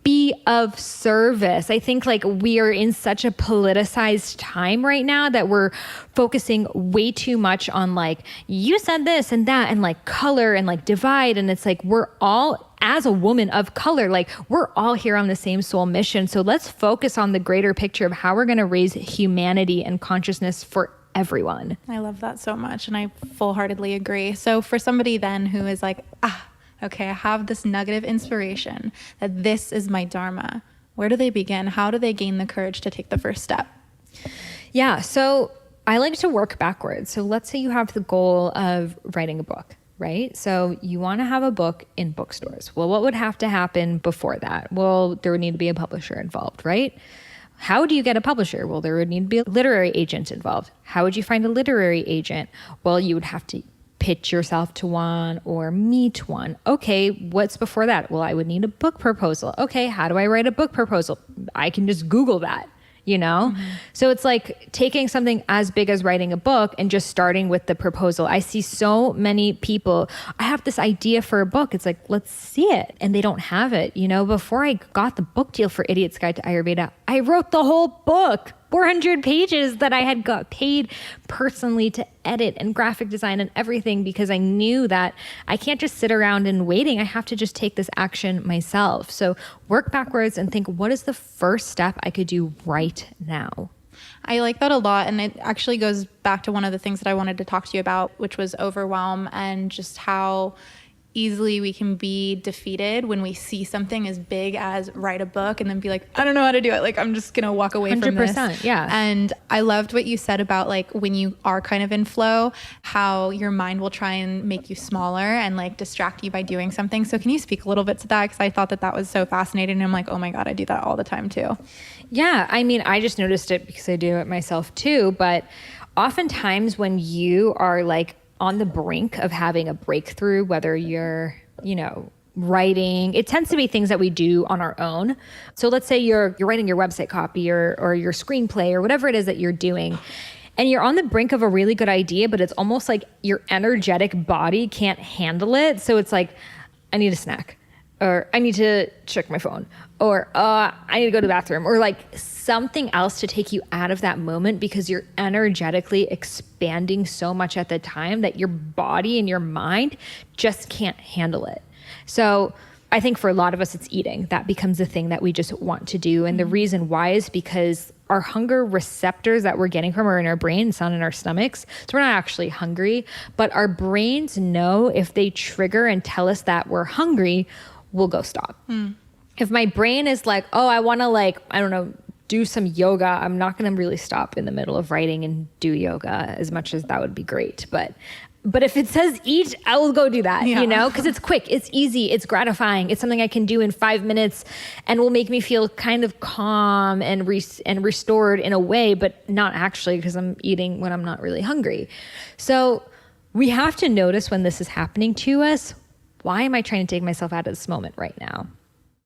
be of service. I think like we are in such a politicized time right now that we're focusing way too much on like, you said this and that, and like color and like divide. And it's like, we're all, as a woman of color, like we're all here on the same soul mission. So let's focus on the greater picture of how we're going to raise humanity and consciousness for everyone. I love that so much. And I full-heartedly agree. So for somebody then who is like, okay, I have this nugget of inspiration that this is my Dharma. Where do they begin? How do they gain the courage to take the first step? Yeah, so I like to work backwards. So let's say you have the goal of writing a book, right? So you want to have a book in bookstores. Well, what would have to happen before that? Well, there would need to be a publisher involved, right? How do you get a publisher? Well, there would need to be a literary agent involved. How would you find a literary agent? Well, you would have to pitch yourself to one or meet one. Okay, what's before that? Well, I would need a book proposal. Okay, how do I write a book proposal? I can just Google that, you know? So it's like taking something as big as writing a book and just starting with the proposal. I see so many people, I have this idea for a book. It's like, let's see it. And they don't have it. You know, before I got the book deal for Idiot's Guide to Ayurveda, I wrote the whole book. 400 pages that I had got paid personally to edit and graphic design and everything, because I knew that I can't just sit around and waiting. I have to just take this action myself. So work backwards and think, what is the first step I could do right now? I like that a lot. And it actually goes back to one of the things that I wanted to talk to you about, which was overwhelm, and just how easily we can be defeated when we see something as big as write a book and then be like, I don't know how to do it. Like, I'm just going to walk away from this. 100%, yeah. And I loved what you said about like when you are kind of in flow, how your mind will try and make you smaller and like distract you by doing something. So can you speak a little bit to that? Because I thought that was so fascinating. And I'm like, oh my God, I do that all the time too. Yeah, I mean, I just noticed it because I do it myself too. But oftentimes when you are like on the brink of having a breakthrough, whether you're, you know, writing. It tends to be things that we do on our own. So let's say you're writing your website copy or your screenplay or whatever it is that you're doing, and you're on the brink of a really good idea, but it's almost like your energetic body can't handle it. So it's like, I need a snack, or I need to check my phone, or I need to go to the bathroom, or like something else to take you out of that moment, because you're energetically expanding so much at the time that your body and your mind just can't handle it. So I think for a lot of us, it's eating. That becomes the thing that we just want to do. And the reason why is because our hunger receptors that we're getting from are in our brain, it's not in our stomachs. So we're not actually hungry, but our brains know if they trigger and tell us that we're hungry, we'll go stop. If my brain is like, oh, I want to I don't know, do some yoga, I'm not going to really stop in the middle of writing and do yoga, as much as that would be great. But if it says eat, I will go do that, because it's quick, it's easy, it's gratifying. It's something I can do in 5 minutes and will make me feel kind of calm and restored in a way, but not actually, because I'm eating when I'm not really hungry. So we have to notice when this is happening to us. Why am I trying to take myself out of this moment right now?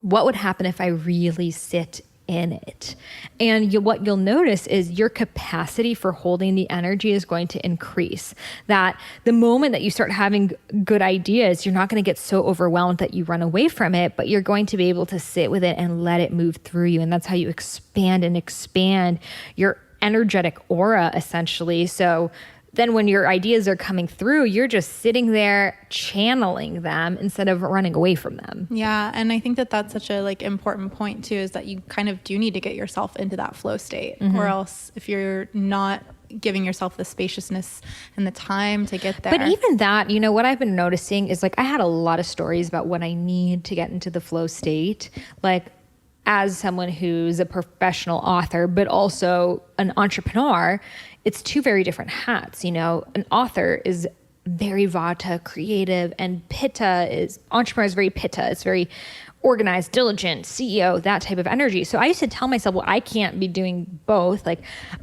What would happen if I really sit in it? And what you'll notice is your capacity for holding the energy is going to increase. That the moment that you start having good ideas, you're not going to get so overwhelmed that you run away from it, but you're going to be able to sit with it and let it move through you. And that's how you expand your energetic aura, essentially. So then when your ideas are coming through, you're just sitting there channeling them instead of running away from them. Yeah. And I think that that's such a important point too, is that you kind of do need to get yourself into that flow state, or else if you're not giving yourself the spaciousness and the time to get there. But even that, what I've been noticing is I had a lot of stories about what I need to get into the flow state. As someone who's a professional author, but also an entrepreneur, it's two very different hats. An author is very Vata, creative, and entrepreneur is very Pitta. It's very organized, diligent, CEO, that type of energy. So I used to tell myself, well, I can't be doing both.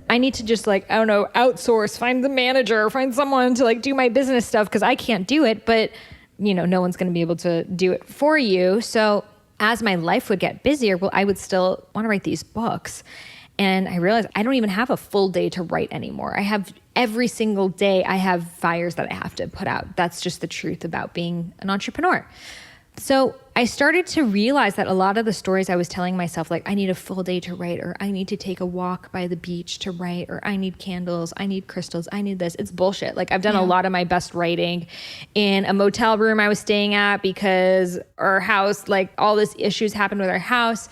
I need to just I don't know, outsource, find the manager, find someone to do my business stuff, because I can't do it. But, no one's going to be able to do it for you. So as my life would get busier, I would still want to write these books. And I realized I don't even have a full day to write anymore. Every single day I have fires that I have to put out. That's just the truth about being an entrepreneur. So I started to realize that a lot of the stories I was telling myself, I need a full day to write, or I need to take a walk by the beach to write, or I need candles, I need crystals, I need this. It's bullshit. I've done a lot of my best writing in a motel room I was staying at, because our house, all these issues happened with our house,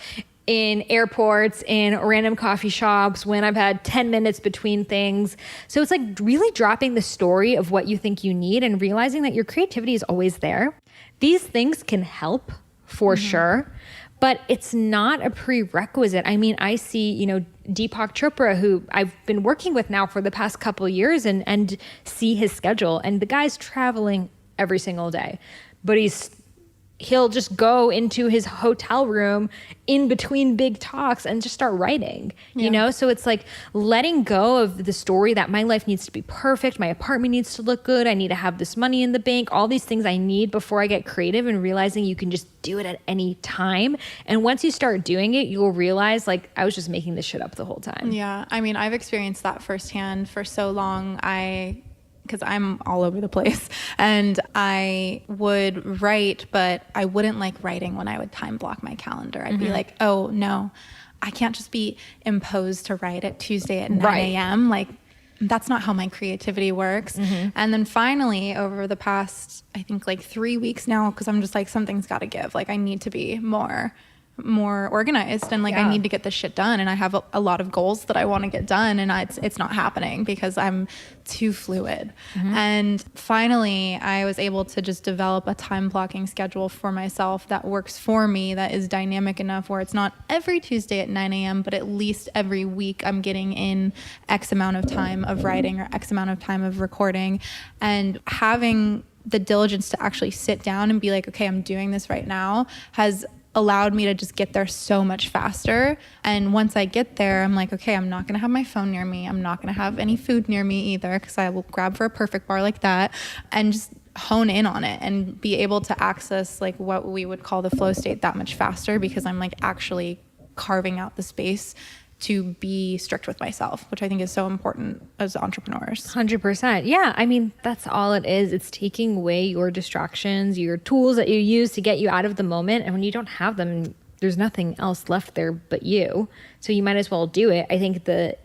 in airports, in random coffee shops, when I've had 10 minutes between things. So it's really dropping the story of what you think you need and realizing that your creativity is always there. These things can help for sure, but it's not a prerequisite. I mean, I see, Deepak Chopra, who I've been working with now for the past couple of years, and see his schedule, and the guy's traveling every single day, but he'll just go into his hotel room in between big talks and just start writing, So it's letting go of the story that my life needs to be perfect. My apartment needs to look good. I need to have this money in the bank, all these things I need before I get creative, and realizing you can just do it at any time. And once you start doing it, you'll realize I was just making this shit up the whole time. Yeah. I mean, I've experienced that firsthand for so long. Because I'm all over the place, and I would write, but I wouldn't like writing when I would time block my calendar. I'd be like, oh no, I can't just be imposed to write at Tuesday at 9 a.m. That's not how my creativity works. And then finally, over the past, I think 3 weeks now, because I'm just something's got to give. I need to be more organized, and I need to get this shit done, and I have a lot of goals that I want to get done, and it's not happening because I'm too fluid. And finally I was able to just develop a time blocking schedule for myself that works for me, that is dynamic enough where it's not every Tuesday at 9 a.m. but at least every week I'm getting in X amount of time of writing or X amount of time of recording, and having the diligence to actually sit down and be like, okay, I'm doing this right now, has allowed me to just get there so much faster. And once I get there, I'm like, okay, I'm not going to have my phone near me. I'm not going to have any food near me either, because I will grab for a perfect bar like that. And just hone in on it and be able to access like what we would call the flow state that much faster, because I'm like actually carving out the space to be strict with myself, which I think is so important as entrepreneurs. 100%. Yeah. I mean, that's all it is. It's taking away your distractions, your tools that you use to get you out of the moment. And when you don't have them, there's nothing else left there but you. So you might as well do it. I think the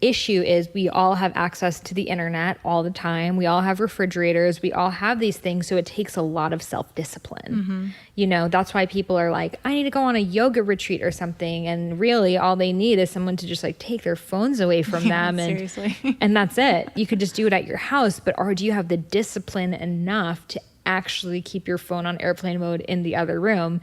issue is we all have access to the internet all the time. We all have refrigerators. We all have these things. So it takes a lot of self-discipline. You know, that's why people are like, I need to go on a yoga retreat or something. And really all they need is someone to just like take their phones away from them. And, Seriously. and that's it. You could just do it at your house, but or do you have the discipline enough to actually keep your phone on airplane mode in the other room?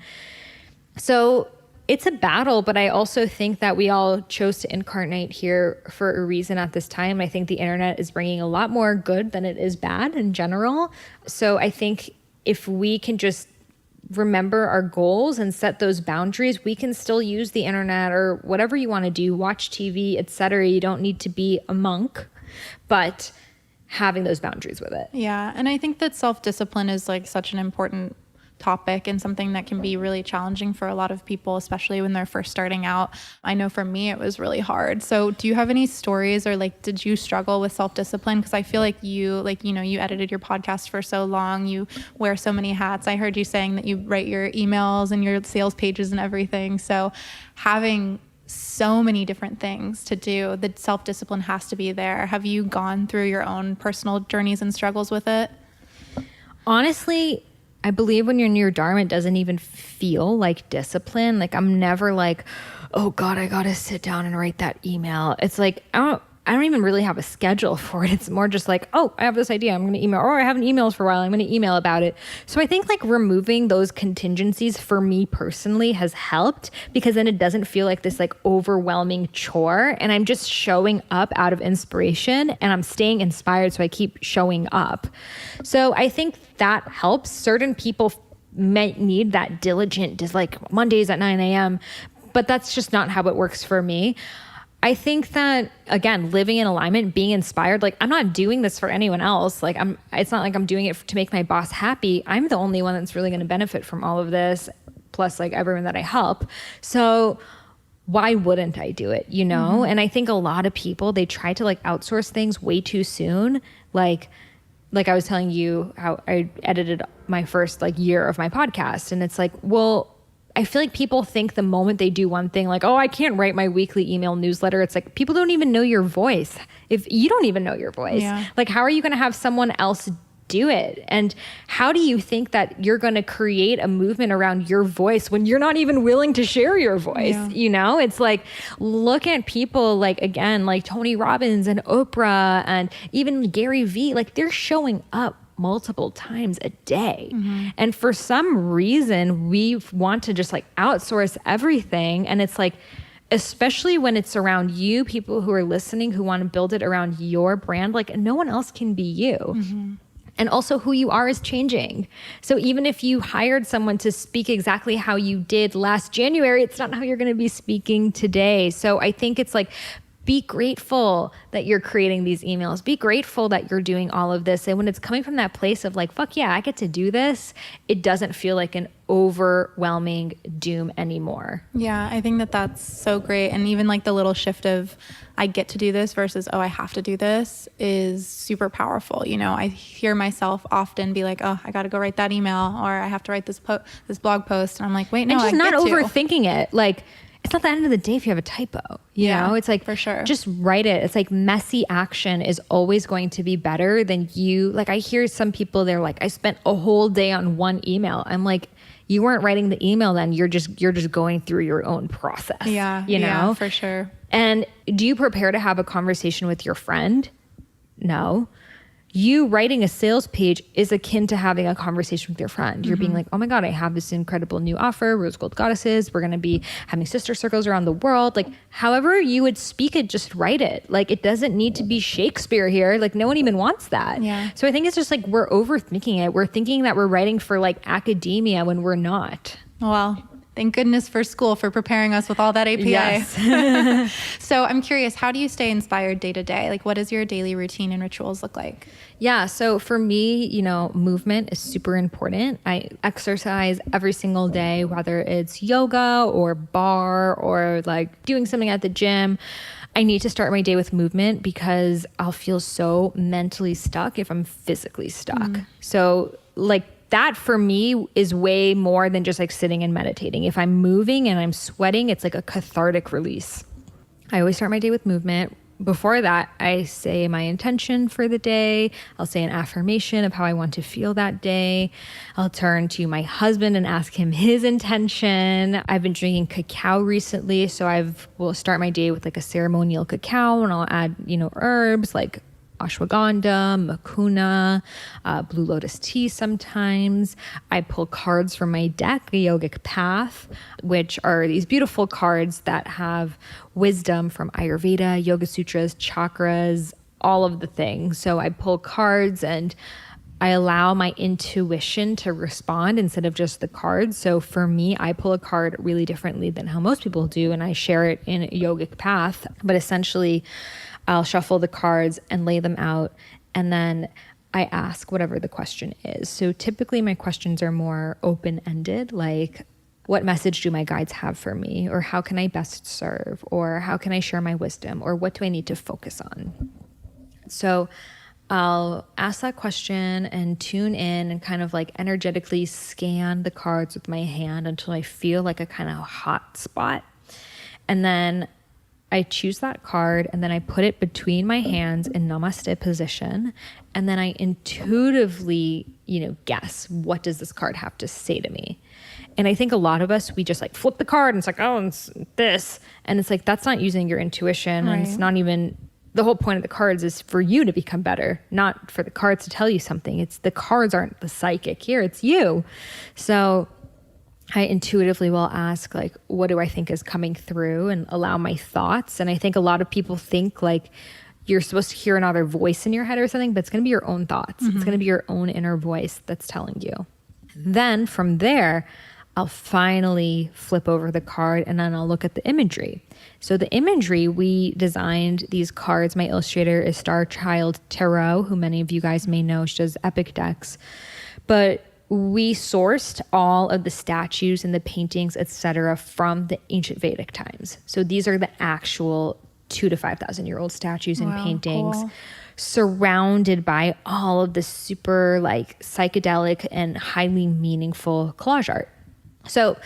So it's a battle, but I also think that we all chose to incarnate here for a reason at this time. I think the internet is bringing a lot more good than it is bad in general. So I think if we can just remember our goals and set those boundaries, we can still use the internet or whatever you want to do, watch TV, etc. You don't need to be a monk, but having those boundaries with it. Yeah. And I think that self-discipline is like such an important topic and something that can be really challenging for a lot of people, especially when they're first starting out. I know for me, it was really hard. So do you have any stories or like, did you struggle with self-discipline? Because I feel like you edited your podcast for so long, you wear so many hats. I heard you saying that you write your emails and your sales pages and everything. So having so many different things to do, the self-discipline has to be there. Have you gone through your own personal journeys and struggles with it? Honestly, I believe when you're in your Dharma, it doesn't even feel like discipline. Like I'm never like, oh God, I got to sit down and write that email. It's like, I don't even really have a schedule for it. It's more just like, oh, I have this idea. I'm going to email, or I haven't emailed for a while. I'm going to email about it. So I think like removing those contingencies for me personally has helped, because then it doesn't feel like this like overwhelming chore, and I'm just showing up out of inspiration and I'm staying inspired. So I keep showing up. So I think that helps. Certain people might need that diligent, just like Mondays at 9 a.m., but that's just not how it works for me. I think that, again, living in alignment, being inspired, like I'm not doing this for anyone else. Like it's not like I'm doing it to make my boss happy. I'm the only one that's really going to benefit from all of this, plus like everyone that I help. So why wouldn't I do it? You know? And I think a lot of people, they try to like outsource things way too soon. Like I was telling you how I edited my first like year of my podcast. And it's like, well, I feel like people think the moment they do one thing, like, oh, I can't write my weekly email newsletter. It's like, people don't even know your voice. If you don't even know your voice, like, how are you going to have someone else do it? And how do you think that you're going to create a movement around your voice when you're not even willing to share your voice? Yeah. You know, it's like, look at people like, again, like Tony Robbins and Oprah and even Gary Vee, like they're showing up multiple times a day. And for some reason, we want to just like outsource everything. And it's like, especially when it's around you, people who are listening, who want to build it around your brand, like no one else can be you. And also who you are is changing. So even if you hired someone to speak exactly how you did last January, it's not how you're going to be speaking today. So I think it's like, be grateful that you're creating these emails. Be grateful that you're doing all of this. And when it's coming from that place of like, fuck yeah, I get to do this, it doesn't feel like an overwhelming doom anymore. Yeah, I think that that's so great. And even like the little shift of I get to do this versus, oh, I have to do this is super powerful. You know, I hear myself often be like, oh, I got to go write that email, or I have to write this blog post. And I'm like, wait, no, and just I not get to. overthinking it. Like, it's not the end of the day if you have a typo, you know, it's like, for sure, just write it. It's like messy action is always going to be better than you. Like I hear some people, they're like, I spent a whole day on one email. I'm like, you weren't writing the email then, you're just going through your own process. Yeah. You know, yeah, for sure. And do you prepare to have a conversation with your friend? No. You writing a sales page is akin to having a conversation with your friend. You're being like, oh my God, I have this incredible new offer, Rose Gold Goddesses. We're going to be having sister circles around the world. Like however you would speak it, just write it. Like it doesn't need to be Shakespeare here. Like no one even wants that. Yeah. So I think it's just like, we're overthinking it. We're thinking that we're writing for like academia when we're not. Well, Thank goodness for school for preparing us with all that APA. Yes. So I'm curious, how do you stay inspired day to day? Like, what does your daily routine and rituals look like? Yeah. So for me, movement is super important. I exercise every single day, whether it's yoga or bar or like doing something at the gym. I need to start my day with movement because I'll feel so mentally stuck if I'm physically stuck. So like, that for me is way more than just like sitting and meditating. If I'm moving and I'm sweating, it's like a cathartic release. I always start my day with movement. Before that, I say my intention for the day. I'll say an affirmation of how I want to feel that day. I'll turn to my husband and ask him his intention. I've been drinking cacao recently, so will start my day with like a ceremonial cacao, and I'll add, herbs like ashwagandha, mucuna, blue lotus tea sometimes. I pull cards from my deck, a yogic path, which are these beautiful cards that have wisdom from Ayurveda, Yoga Sutras, chakras, all of the things. So I pull cards and I allow my intuition to respond instead of just the cards. So for me, I pull a card really differently than how most people do, and I share it in a yogic path. But essentially, I'll shuffle the cards and lay them out, and then I ask whatever the question is. So typically my questions are more open-ended, like what message do my guides have for me? Or how can I best serve? Or how can I share my wisdom? Or what do I need to focus on? So I'll ask that question and tune in and kind of like energetically scan the cards with my hand until I feel like a kind of hot spot. And then I choose that card and then I put it between my hands in namaste position. And then I intuitively, guess, what does this card have to say to me? And I think a lot of us, we just like flip the card and it's like, oh, it's this. And it's like, that's not using your intuition. Right. And it's not even, the whole point of the cards is for you to become better, not for the cards to tell you something. It's the cards aren't the psychic here, it's you. So I intuitively will ask, like, what do I think is coming through, and allow my thoughts. And I think a lot of people think like you're supposed to hear another voice in your head or something, but it's going to be your own thoughts. It's going to be your own inner voice that's telling you. Then from there, I'll finally flip over the card and then I'll look at the imagery. So the imagery, we designed these cards. My illustrator is Starchild Tarot, who many of you guys may know. She does epic decks. But we sourced all of the statues and the paintings, etc., from the ancient Vedic times. So these are the actual 2,000 to 5,000 year old statues and paintings, cool. surrounded by all of the super like psychedelic and highly meaningful collage art. So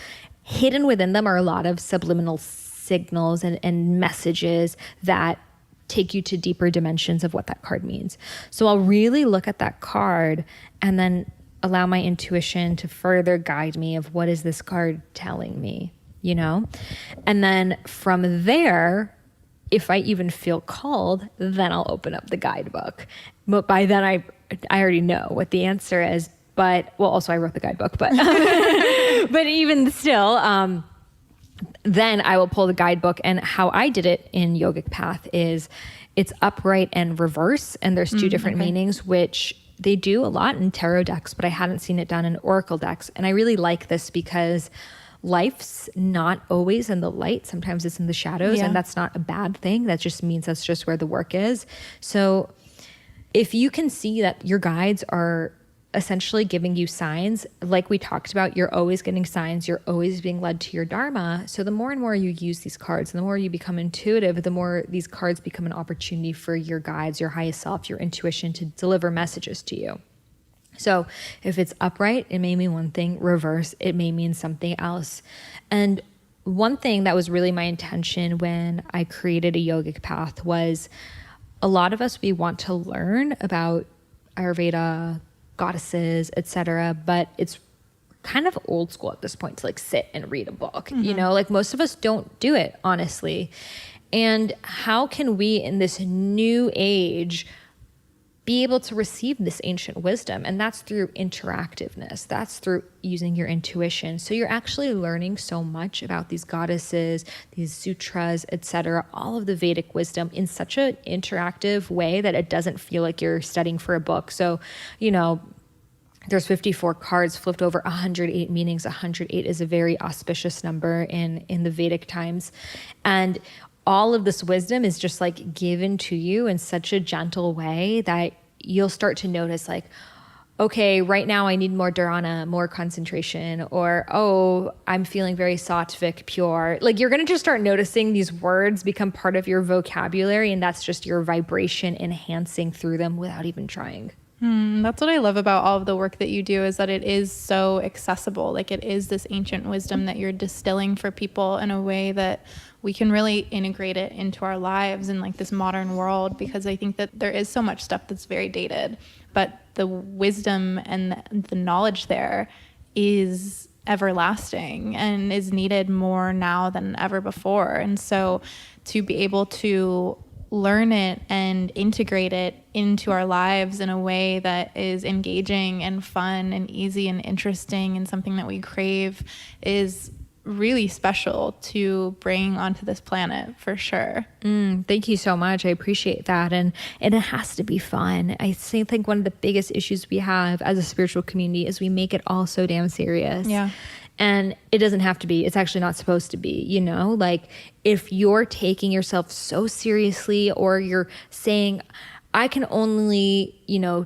hidden within them are a lot of subliminal signals and messages that take you to deeper dimensions of what that card means. So I'll really look at that card and then allow my intuition to further guide me of what is this card telling me, And then from there, if I even feel called, then I'll open up the guidebook. But by then I already know what the answer is. But, well, also I wrote the guidebook, but but even still, then I will pull the guidebook. And how I did it in Yogic Path is it's upright and reverse. And there's two different meanings, which they do a lot in tarot decks, but I hadn't seen it done in oracle decks. And I really like this because life's not always in the light. Sometimes it's in the shadows, and that's not a bad thing. That just means that's just where the work is. So if you can see that your guides are essentially giving you signs, like we talked about, you're always getting signs, you're always being led to your Dharma. So the more and more you use these cards, and the more you become intuitive, the more these cards become an opportunity for your guides, your highest self, your intuition to deliver messages to you. So if it's upright, it may mean one thing. Reverse, it may mean something else. And one thing that was really my intention when I created a yogic path was a lot of us, we want to learn about Ayurveda, goddesses, etc., but it's kind of old school at this point to like sit and read a book. Like most of us don't do it, honestly. And how can we in this new age be able to receive this ancient wisdom? And that's through interactiveness. That's through using your intuition. So you're actually learning so much about these goddesses, these sutras, etc., all of the Vedic wisdom in such an interactive way that it doesn't feel like you're studying for a book. So, There's 54 cards flipped over, 108 meanings. 108 is a very auspicious number in the Vedic times. And all of this wisdom is just like given to you in such a gentle way that you'll start to notice like, okay, right now I need more dharana, more concentration, or, oh, I'm feeling very sattvic, pure. Like you're going to just start noticing these words become part of your vocabulary, and that's just your vibration enhancing through them without even trying. That's what I love about all of the work that you do, is that it is so accessible. Like it is this ancient wisdom that you're distilling for people in a way that we can really integrate it into our lives in like this modern world, because I think that there is so much stuff that's very dated, but the wisdom and the knowledge there is everlasting and is needed more now than ever before. And so to be able to learn it and integrate it into our lives in a way that is engaging and fun and easy and interesting and something that we crave is really special to bring onto this planet, for sure. Thank you so much. I appreciate that. And it has to be fun. I think one of the biggest issues we have as a spiritual community is we make it all so damn serious. Yeah. And it doesn't have to be. It's actually not supposed to be, you know? Like if you're taking yourself so seriously, or you're saying, I can only,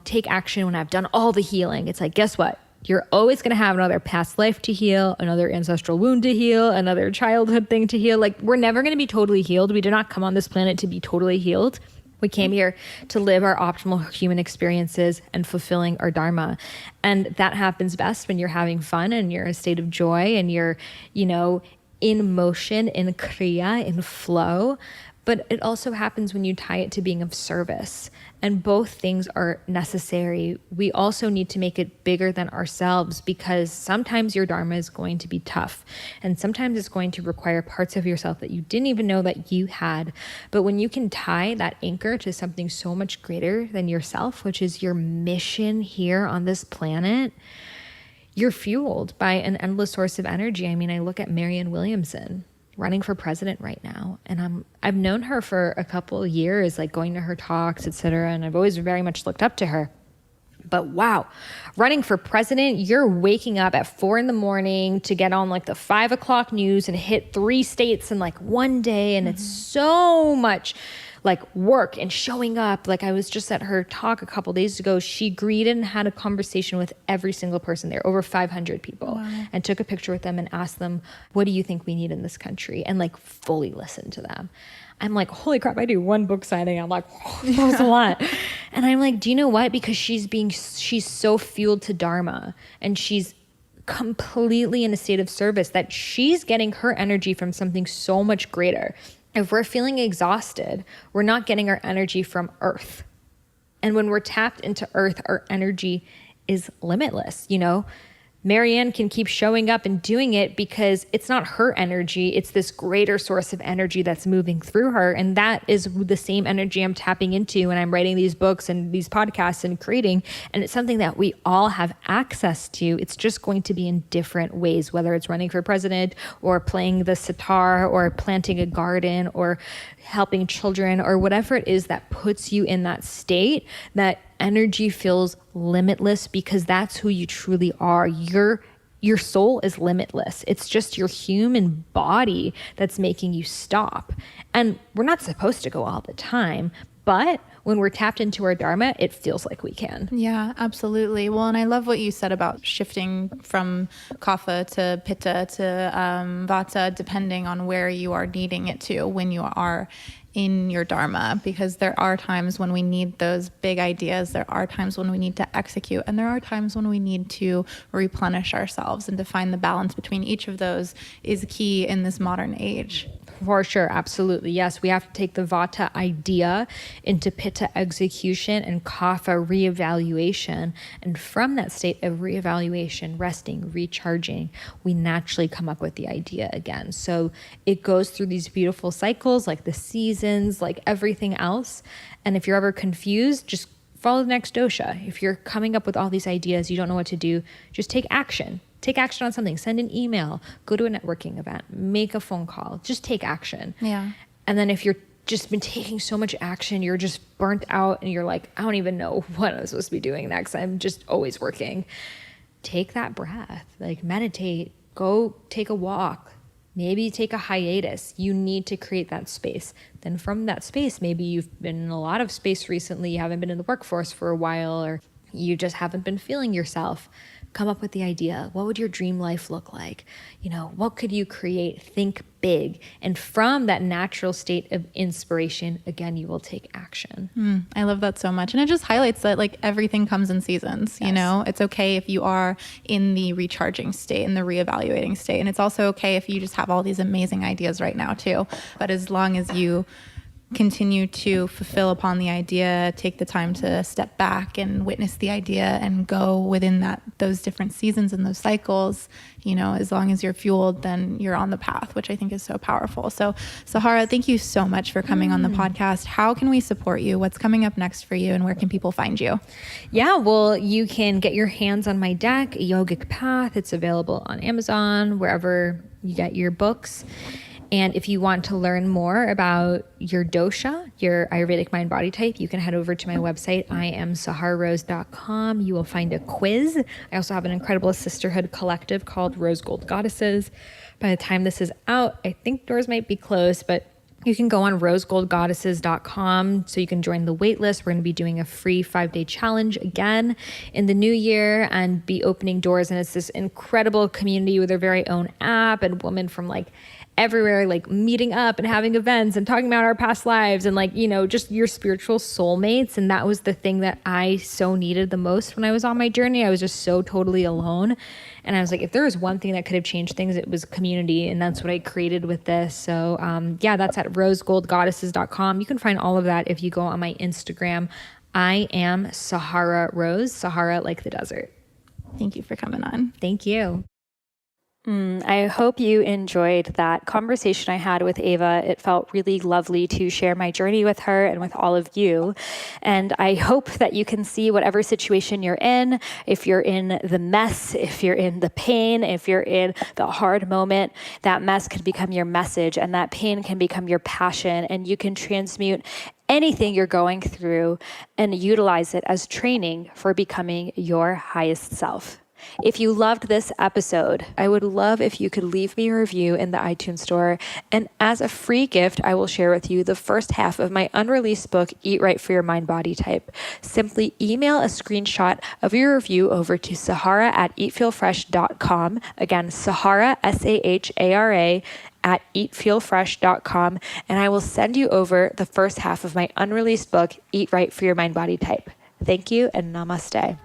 take action when I've done all the healing. It's like, guess what? You're always going to have another past life to heal, another ancestral wound to heal, another childhood thing to heal. Like we're never going to be totally healed. We did not come on this planet to be totally healed. We came here to live our optimal human experiences and fulfilling our Dharma. And that happens best when you're having fun and you're in a state of joy and you're, in motion, in kriya, in flow. But it also happens when you tie it to being of service. And both things are necessary. We also need to make it bigger than ourselves, because sometimes your Dharma is going to be tough. And sometimes it's going to require parts of yourself that you didn't even know that you had. But when you can tie that anchor to something so much greater than yourself, which is your mission here on this planet, you're fueled by an endless source of energy. I mean, I look at Marianne Williamson running for president right now. And I've known her for a couple of years, like going to her talks, et cetera. And I've always very much looked up to her. But wow, running for president, you're waking up at 4 a.m. to get on like the 5 o'clock news and hit 3 states in like one day. And it's so much like work and showing up. Like I was just at her talk a couple days ago. She greeted and had a conversation with every single person there, over 500 people, and took a picture with them and asked them, what do you think we need in this country? And like fully listened to them. I'm like, holy crap, I do one book signing. I'm like, that was a lot. And I'm like, do you know what? Because she's so fueled to Dharma, and she's completely in a state of service that she's getting her energy from something so much greater. If we're feeling exhausted, we're not getting our energy from earth. And when we're tapped into earth, our energy is limitless, Marianne can keep showing up and doing it because it's not her energy. It's this greater source of energy that's moving through her. And that is the same energy I'm tapping into when I'm writing these books and these podcasts and creating. And it's something that we all have access to. It's just going to be in different ways, whether it's running for president or playing the sitar or planting a garden or helping children or whatever it is that puts you in that state. That energy feels limitless, because that's who you truly are. Your soul is limitless. It's just your human body that's making you stop. And we're not supposed to go all the time, but when we're tapped into our Dharma, it feels like we can. Yeah, absolutely. Well, and I love what you said about shifting from Kapha to Pitta to Vatsa, depending on where you are needing it to when you are in your Dharma, because there are times when we need those big ideas. There are times when we need to execute, and there are times when we need to replenish ourselves, and to find the balance between each of those is key in this modern age. For sure. Absolutely. Yes. We have to take the Vata idea into Pitta execution and Kapha reevaluation. And from that state of reevaluation, resting, recharging, we naturally come up with the idea again. So it goes through these beautiful cycles, like the seasons, like everything else. And if you're ever confused, just follow the next dosha. If you're coming up with all these ideas, you don't know what to do, just take action. Take action on something, send an email, go to a networking event, make a phone call, just take action. Yeah. And then if you're just been taking so much action, you're just burnt out and you're like, I don't even know what I'm supposed to be doing next. I'm just always working. Take that breath, like meditate, go take a walk, maybe take a hiatus. You need to create that space. Then from that space, maybe you've been in a lot of space recently, you haven't been in the workforce for a while, or you just haven't been feeling yourself. Come up with the idea. What would your dream life look like? What could you create? Think big. And from that natural state of inspiration, again, you will take action. I love that so much. And it just highlights that like everything comes in seasons, Yes. It's okay if you are in the recharging state and the reevaluating state. And it's also okay if you just have all these amazing ideas right now too. But as long as you continue to fulfill upon the idea, take the time to step back and witness the idea and go within those different seasons and those cycles, as long as you're fueled, then you're on the path, which I think is so powerful. So Sahara, thank you so much for coming on the podcast. How can we support you? What's coming up next for you, and where can people find you? Yeah, well, you can get your hands on my deck, A Yogic Path. It's available on Amazon, wherever you get your books. And if you want to learn more about your dosha, your Ayurvedic mind body type, you can head over to my website, IamSaharaRose.com. You will find a quiz. I also have an incredible sisterhood collective called Rose Gold Goddesses. By the time this is out, I think doors might be closed, but you can go on rosegoldgoddesses.com so you can join the wait list. We're going to be doing a free 5-day challenge again in the new year and be opening doors. And it's this incredible community with their very own app and women from like everywhere, like meeting up and having events and talking about our past lives and just your spiritual soulmates. And that was the thing that I so needed the most when I was on my journey. I was just so totally alone. And I was like, if there was one thing that could have changed things, it was community. And that's what I created with this. So that's at rosegoldgoddesses.com. You can find all of that if you go on my Instagram. I am Sahara Rose, Sahara like the desert. Thank you for coming on. Thank you. I hope you enjoyed that conversation I had with Ava. It felt really lovely to share my journey with her and with all of you. And I hope that you can see whatever situation you're in, if you're in the mess, if you're in the pain, if you're in the hard moment, that mess can become your message and that pain can become your passion, and you can transmute anything you're going through and utilize it as training for becoming your highest self. If you loved this episode, I would love if you could leave me a review in the iTunes store. And as a free gift, I will share with you the first half of my unreleased book, Eat Right for Your Mind Body Type. Simply email a screenshot of your review over to Sahara@eatfeelfresh.com. Again, Sahara, Sahara, at eatfeelfresh.com. And I will send you over the first half of my unreleased book, Eat Right for Your Mind Body Type. Thank you and namaste.